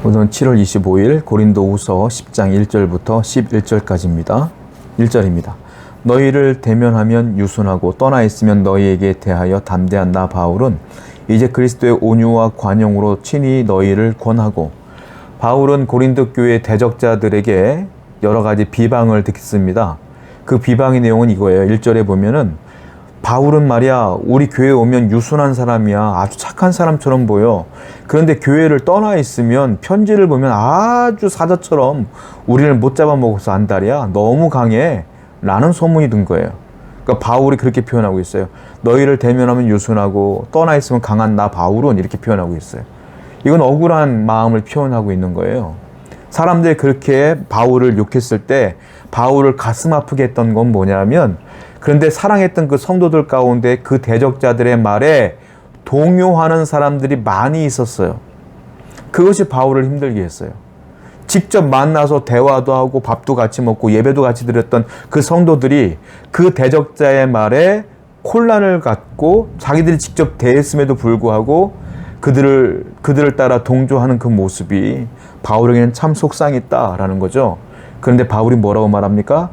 오늘은 7월 25일 고린도후서 10장 1절부터 11절까지입니다. 1절입니다. 너희를 대면하면 유순하고 떠나 있으면 너희에게 대하여 담대한 나 바울은 이제 그리스도의 온유와 관용으로 친히 너희를 권하고. 바울은 고린도 교회 대적자들에게 여러 가지 비방을 듣습니다. 그 비방의 내용은 이거예요. 1절에 보면은 바울은 말이야, 우리 교회에 오면 유순한 사람이야. 아주 착한 사람처럼 보여. 그런데 교회를 떠나 있으면 편지를 보면 아주 사자처럼 우리를 못 잡아먹어서 안달이야. 너무 강해. 라는 소문이 든 거예요. 그러니까 바울이 그렇게 표현하고 있어요. 너희를 대면하면 유순하고 떠나 있으면 강한 나 바울은 이렇게 표현하고 있어요. 이건 억울한 마음을 표현하고 있는 거예요. 사람들이 그렇게 바울을 욕했을 때 바울을 가슴 아프게 했던 건 뭐냐면, 그런데 사랑했던 그 성도들 가운데 그 대적자들의 말에 동요하는 사람들이 많이 있었어요. 그것이 바울을 힘들게 했어요. 직접 만나서 대화도 하고 밥도 같이 먹고 예배도 같이 드렸던 그 성도들이 그 대적자의 말에 혼란을 갖고 자기들이 직접 대했음에도 불구하고 그들을 따라 동조하는 그 모습이 바울에게는 참 속상했다라는 거죠. 그런데 바울이 뭐라고 말합니까?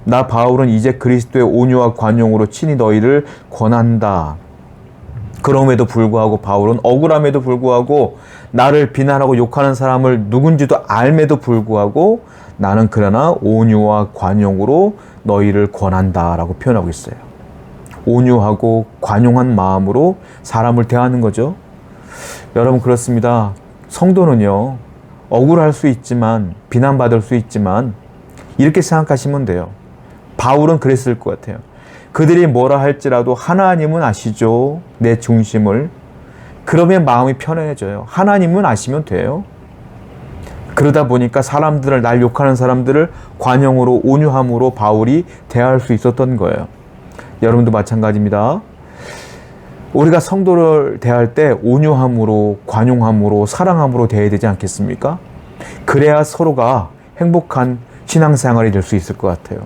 나 바울은 이제 그리스도의 온유와 관용으로 친히 너희를 권한다. 그럼에도 불구하고 바울은 억울함에도 불구하고 나를 비난하고 욕하는 사람을 누군지도 알매도 불구하고 나는 그러나 온유와 관용으로 너희를 권한다 라고 표현하고 있어요. 온유하고 관용한 마음으로 사람을 대하는 거죠. 여러분, 그렇습니다. 성도는요, 억울할 수 있지만, 비난받을 수 있지만 이렇게 생각하시면 돼요. 바울은 그랬을 것 같아요. 그들이 뭐라 할지라도 하나님은 아시죠, 내 중심을. 그러면 마음이 편해져요. 하나님은 아시면 돼요. 그러다 보니까 날 욕하는 사람들을 관용으로, 온유함으로 바울이 대할 수 있었던 거예요. 여러분도 마찬가지입니다. 우리가 성도를 대할 때 온유함으로, 관용함으로, 사랑함으로 대해야 되지 않겠습니까? 그래야 서로가 행복한 신앙생활이 될 수 있을 것 같아요.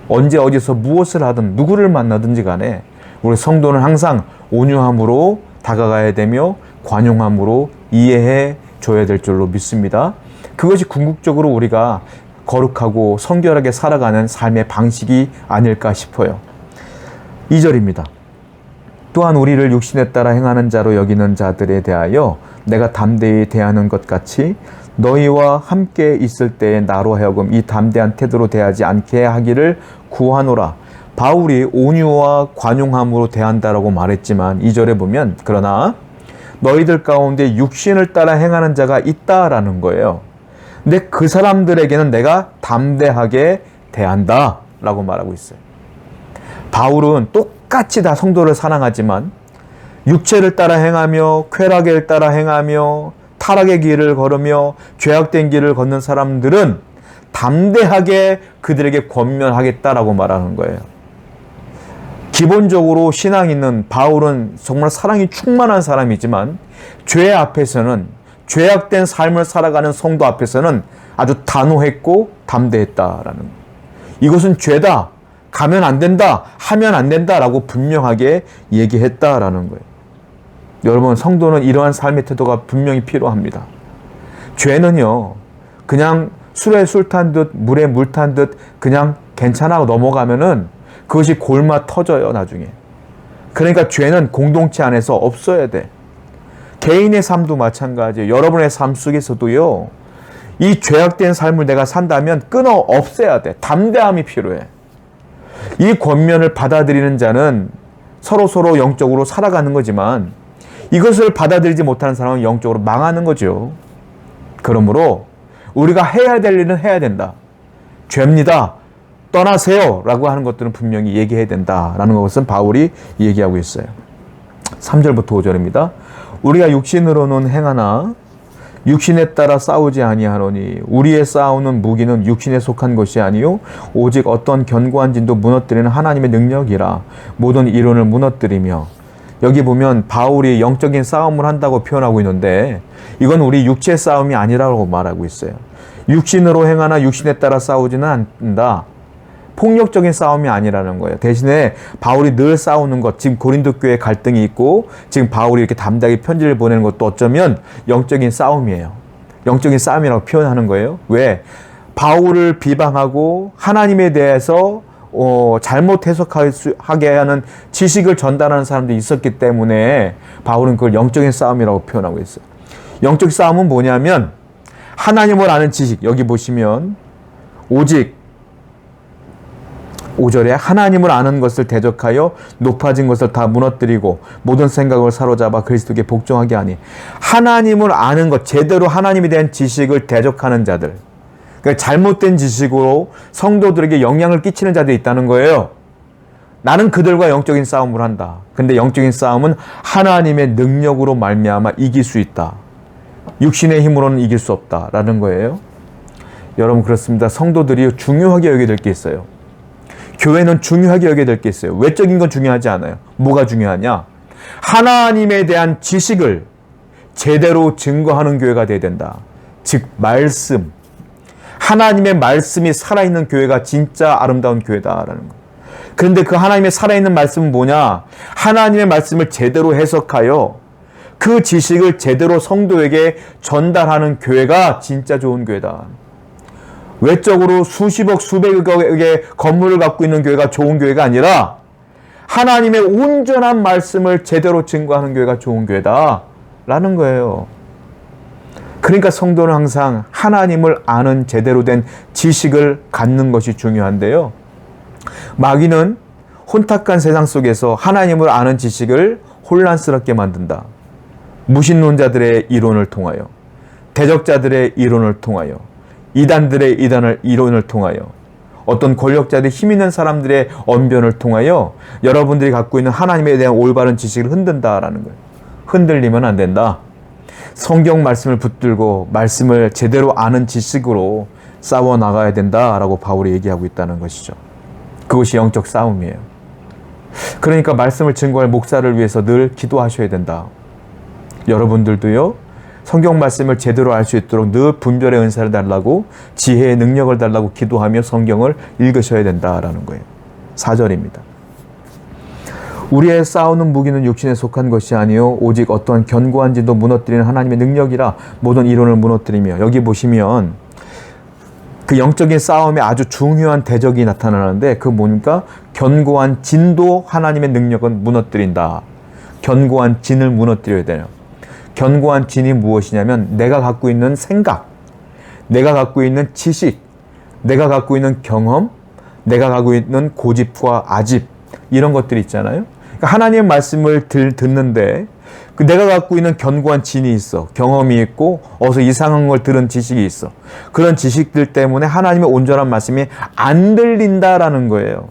언제 어디서 무엇을 하든 누구를 만나든지 간에 우리 성도는 항상 온유함으로 다가가야 되며 관용함으로 이해해 줘야 될 줄로 믿습니다. 그것이 궁극적으로 우리가 거룩하고 성결하게 살아가는 삶의 방식이 아닐까 싶어요. 2절입니다. 또한 우리를 육신에 따라 행하는 자로 여기는 자들에 대하여 내가 담대히 대하는 것 같이 너희와 함께 있을 때에 나로 하여금 이 담대한 태도로 대하지 않게 하기를 구하노라. 바울이 온유와 관용함으로 대한다라고 말했지만 2절에 보면 그러나 너희들 가운데 육신을 따라 행하는 자가 있다라는 거예요. 근데 그 사람들에게는 내가 담대하게 대한다 라고 말하고 있어요. 바울은 똑같이 다 성도를 사랑하지만 육체를 따라 행하며 쾌락을 따라 행하며 타락의 길을 걸으며 죄악된 길을 걷는 사람들은 담대하게 그들에게 권면하겠다라고 말하는 거예요. 기본적으로 신앙 있는 바울은 정말 사랑이 충만한 사람이지만 죄 앞에서는, 죄악된 삶을 살아가는 성도 앞에서는 아주 단호했고 담대했다라는 거예요. 이것은 죄다, 가면 안 된다, 하면 안 된다라고 분명하게 얘기했다라는 거예요. 여러분, 성도는 이러한 삶의 태도가 분명히 필요합니다. 죄는요, 그냥 술에 술 탄 듯, 물에 물 탄 듯 그냥 괜찮아 넘어가면은 그것이 골마 터져요, 나중에. 그러니까 죄는 공동체 안에서 없어야 돼. 개인의 삶도 마찬가지예요. 여러분의 삶 속에서도요, 이 죄악된 삶을 내가 산다면 끊어 없애야 돼. 담대함이 필요해. 이 권면을 받아들이는 자는 서로 영적으로 살아가는 거지만 이것을 받아들이지 못하는 사람은 영적으로 망하는 거죠. 그러므로 우리가 해야 될 일은 해야 된다. 죄입니다, 떠나세요 라고 하는 것들은 분명히 얘기해야 된다라는 것은 바울이 얘기하고 있어요. 3절부터 5절입니다. 우리가 육신으로는 행하나 육신에 따라 싸우지 아니하노니 우리의 싸우는 무기는 육신에 속한 것이 아니요 오직 어떤 견고한 진도 무너뜨리는 하나님의 능력이라. 모든 이론을 무너뜨리며. 여기 보면 바울이 영적인 싸움을 한다고 표현하고 있는데 이건 우리 육체 싸움이 아니라고 말하고 있어요. 육신으로 행하나 육신에 따라 싸우지는 않는다. 폭력적인 싸움이 아니라는 거예요. 대신에 바울이 늘 싸우는 것, 지금 고린도 교회 갈등이 있고 지금 바울이 이렇게 담대하게 편지를 보내는 것도 어쩌면 영적인 싸움이에요. 영적인 싸움이라고 표현하는 거예요. 왜? 바울을 비방하고 하나님에 대해서 잘못 해석하게 하는 지식을 전달하는 사람들이 있었기 때문에 바울은 그걸 영적인 싸움이라고 표현하고 있어요. 영적 싸움은 뭐냐면 하나님을 아는 지식, 여기 보시면 오직 5절에 하나님을 아는 것을 대적하여 높아진 것을 다 무너뜨리고 모든 생각을 사로잡아 그리스도께 복종하게 하니, 하나님을 아는 것, 제대로 하나님에 대한 지식을 대적하는 자들, 그러니까 잘못된 지식으로 성도들에게 영향을 끼치는 자들이 있다는 거예요. 나는 그들과 영적인 싸움을 한다. 근데 영적인 싸움은 하나님의 능력으로 말미암아 이길 수 있다. 육신의 힘으로는 이길 수 없다라는 거예요. 여러분, 그렇습니다. 성도들이 중요하게 여겨야 될 게 있어요. 교회는 중요하게 여겨야 될 게 있어요. 외적인 건 중요하지 않아요. 뭐가 중요하냐? 하나님에 대한 지식을 제대로 증거하는 교회가 돼야 된다. 즉 말씀, 하나님의 말씀이 살아있는 교회가 진짜 아름다운 교회다라는 거예요. 그런데 그 하나님의 살아있는 말씀은 뭐냐? 하나님의 말씀을 제대로 해석하여 그 지식을 제대로 성도에게 전달하는 교회가 진짜 좋은 교회다. 외적으로 수십억 수백억의 건물을 갖고 있는 교회가 좋은 교회가 아니라 하나님의 온전한 말씀을 제대로 증거하는 교회가 좋은 교회다라는 거예요. 그러니까 성도는 항상 하나님을 아는 제대로 된 지식을 갖는 것이 중요한데요. 마귀는 혼탁한 세상 속에서 하나님을 아는 지식을 혼란스럽게 만든다. 무신론자들의 이론을 통하여, 대적자들의 이론을 통하여, 이단들의 이론을 통하여, 어떤 권력자들, 힘 있는 사람들의 언변을 통하여 여러분들이 갖고 있는 하나님에 대한 올바른 지식을 흔든다라는 거예요. 흔들리면 안 된다. 성경 말씀을 붙들고 말씀을 제대로 아는 지식으로 싸워 나가야 된다라고 바울이 얘기하고 있다는 것이죠. 그것이 영적 싸움이에요. 그러니까 말씀을 증거할 목사를 위해서 늘 기도하셔야 된다. 여러분들도요, 성경 말씀을 제대로 알 수 있도록 늘 분별의 은사를 달라고, 지혜의 능력을 달라고 기도하며 성경을 읽으셔야 된다라는 거예요. 4절입니다. 우리의 싸우는 무기는 육신에 속한 것이 아니요 오직 어떠한 견고한 진도 무너뜨리는 하나님의 능력이라 모든 이론을 무너뜨리며, 여기 보시면 그 영적인 싸움에 아주 중요한 대적이 나타나는데 그 뭡니까? 견고한 진도 하나님의 능력은 무너뜨린다. 견고한 진을 무너뜨려야 돼요. 견고한 진이 무엇이냐면 내가 갖고 있는 생각, 내가 갖고 있는 지식, 내가 갖고 있는 경험, 내가 갖고 있는 고집과 아집, 이런 것들이 있잖아요. 그러니까 하나님의 말씀을 듣는데 그 내가 갖고 있는 견고한 진이 있어, 경험이 있고 어서 이상한 걸 들은 지식이 있어. 그런 지식들 때문에 하나님의 온전한 말씀이 안 들린다라는 거예요.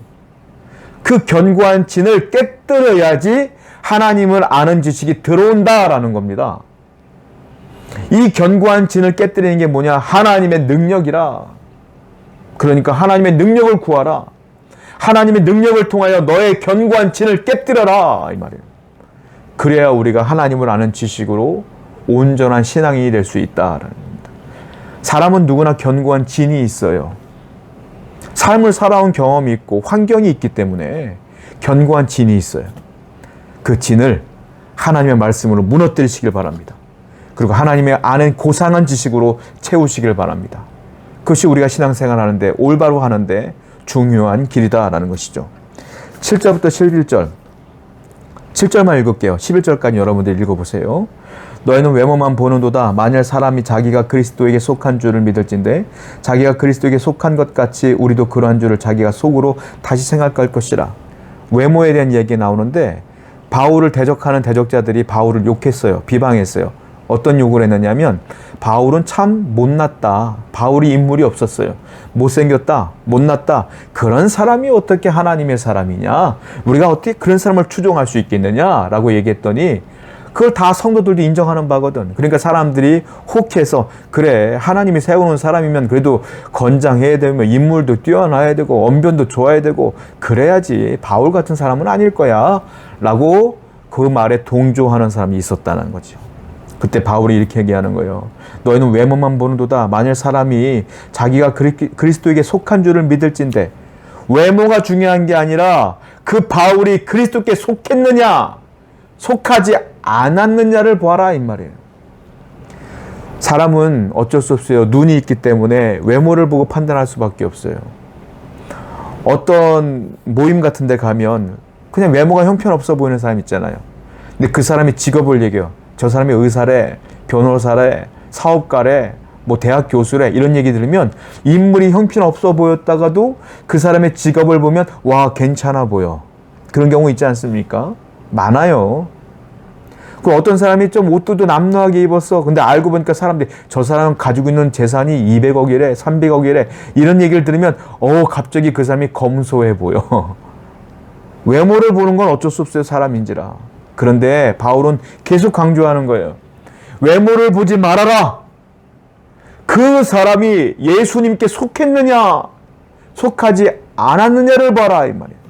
그 견고한 진을 깨뜨려야지 하나님을 아는 지식이 들어온다라는 겁니다. 이 견고한 진을 깨뜨리는 게 뭐냐? 하나님의 능력이라. 그러니까 하나님의 능력을 구하라. 하나님의 능력을 통하여 너의 견고한 진을 깨뜨려라, 이 말이에요. 그래야 우리가 하나님을 아는 지식으로 온전한 신앙인이 될 수 있다라는 겁니다. 사람은 누구나 견고한 진이 있어요. 삶을 살아온 경험이 있고 환경이 있기 때문에 견고한 진이 있어요. 그 진을 하나님의 말씀으로 무너뜨리시길 바랍니다. 그리고 하나님의 아는 고상한 지식으로 채우시길 바랍니다. 그것이 우리가 신앙생활 하는데, 올바로 하는데 중요한 길이다라는 것이죠. 7절부터 11절, 7절만 읽을게요. 11절까지 여러분들 읽어보세요. 너희는 외모만 보는도다. 만일 사람이 자기가 그리스도에게 속한 줄을 믿을진데 자기가 그리스도에게 속한 것 같이 우리도 그러한 줄을 자기가 속으로 다시 생각할 것이라. 외모에 대한 얘기 나오는데 바울을 대적하는 대적자들이 바울을 욕했어요. 비방했어요. 어떤 욕을 했느냐면 바울은 참 못났다. 바울이 인물이 없었어요. 못생겼다. 못났다. 그런 사람이 어떻게 하나님의 사람이냐? 우리가 어떻게 그런 사람을 추종할 수 있겠느냐? 라고 얘기했더니 그걸 다 성도들도 인정하는 바거든. 그러니까 사람들이 혹해서 그래, 하나님이 세우는 사람이면 그래도 건장해야 되며 인물도 뛰어나야 되고 언변도 좋아야 되고 그래야지 바울 같은 사람은 아닐 거야 라고 그 말에 동조하는 사람이 있었다는 거죠. 그때 바울이 이렇게 얘기하는 거예요. 너희는 외모만 보는도다. 만일 사람이 자기가 그리스도에게 속한 줄을 믿을진데, 외모가 중요한 게 아니라 그 바울이 그리스도께 속했느냐 속하지 않았느냐를 보아라, 이 말이에요. 사람은 어쩔 수 없어요. 눈이 있기 때문에 외모를 보고 판단할 수밖에 없어요. 어떤 모임 같은 데 가면 그냥 외모가 형편없어 보이는 사람 있잖아요. 근데 그 사람이 직업을 얘기해요. 저 사람이 의사래, 변호사래, 사업가래, 뭐 대학 교수래, 이런 얘기 들으면 인물이 형편없어 보였다가도 그 사람의 직업을 보면 와, 괜찮아 보여. 그런 경우 있지 않습니까? 많아요. 그 어떤 사람이 좀 옷도 남루하게 입었어. 근데 알고 보니까 사람들이 저 사람 가지고 있는 재산이 200억이래, 300억이래. 이런 얘기를 들으면 갑자기 그 사람이 검소해 보여. 외모를 보는 건 어쩔 수 없어요. 사람인지라. 그런데 바울은 계속 강조하는 거예요. 외모를 보지 말아라. 그 사람이 예수님께 속했느냐, 속하지 않았느냐를 봐라, 이 말이에요.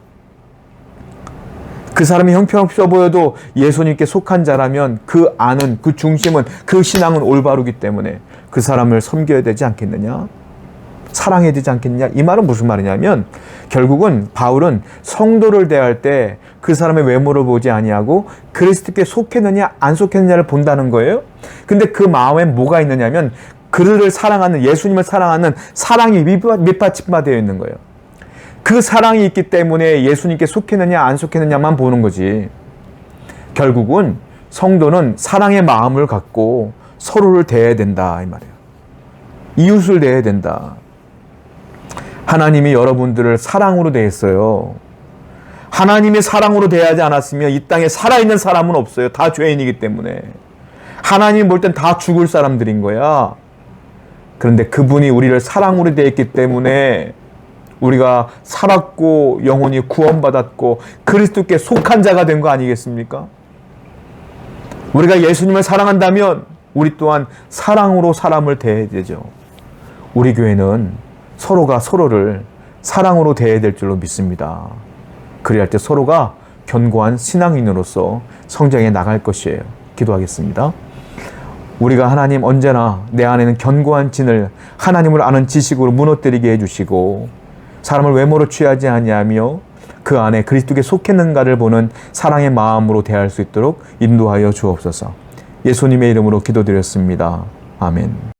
그 사람이 형편없어 보여도 예수님께 속한 자라면 그 안은, 그 중심은, 그 신앙은 올바르기 때문에 그 사람을 섬겨야 되지 않겠느냐? 사랑해야 되지 않겠느냐? 이 말은 무슨 말이냐면 결국은 바울은 성도를 대할 때 그 사람의 외모를 보지 아니하고 그리스도께 속했느냐 안 속했느냐를 본다는 거예요. 근데 그 마음에 뭐가 있느냐면 그를 사랑하는, 예수님을 사랑하는 사랑이 밑받침되어 있는 거예요. 그 사랑이 있기 때문에 예수님께 속했느냐 안 속했느냐만 보는 거지. 결국은 성도는 사랑의 마음을 갖고 서로를 대해야 된다, 이 말이에요. 이웃을 대해야 된다. 하나님이 여러분들을 사랑으로 대했어요. 하나님이 사랑으로 대하지 않았으면 이 땅에 살아있는 사람은 없어요. 다 죄인이기 때문에. 하나님 볼 땐 다 죽을 사람들인 거야. 그런데 그분이 우리를 사랑으로 대했기 때문에 우리가 살았고 영혼이 구원받았고 그리스도께 속한 자가 된 거 아니겠습니까? 우리가 예수님을 사랑한다면 우리 또한 사랑으로 사람을 대해야 되죠. 우리 교회는 서로가 서로를 사랑으로 대해야 될 줄로 믿습니다. 그리할 때 서로가 견고한 신앙인으로서 성장해 나갈 것이에요. 기도하겠습니다. 우리가 하나님 언제나 내 안에는 견고한 진을 하나님을 아는 지식으로 무너뜨리게 해주시고 사람을 외모로 취하지 아니하며 그 안에 그리스도께 속했는가를 보는 사랑의 마음으로 대할 수 있도록 인도하여 주옵소서. 예수님의 이름으로 기도드렸습니다. 아멘.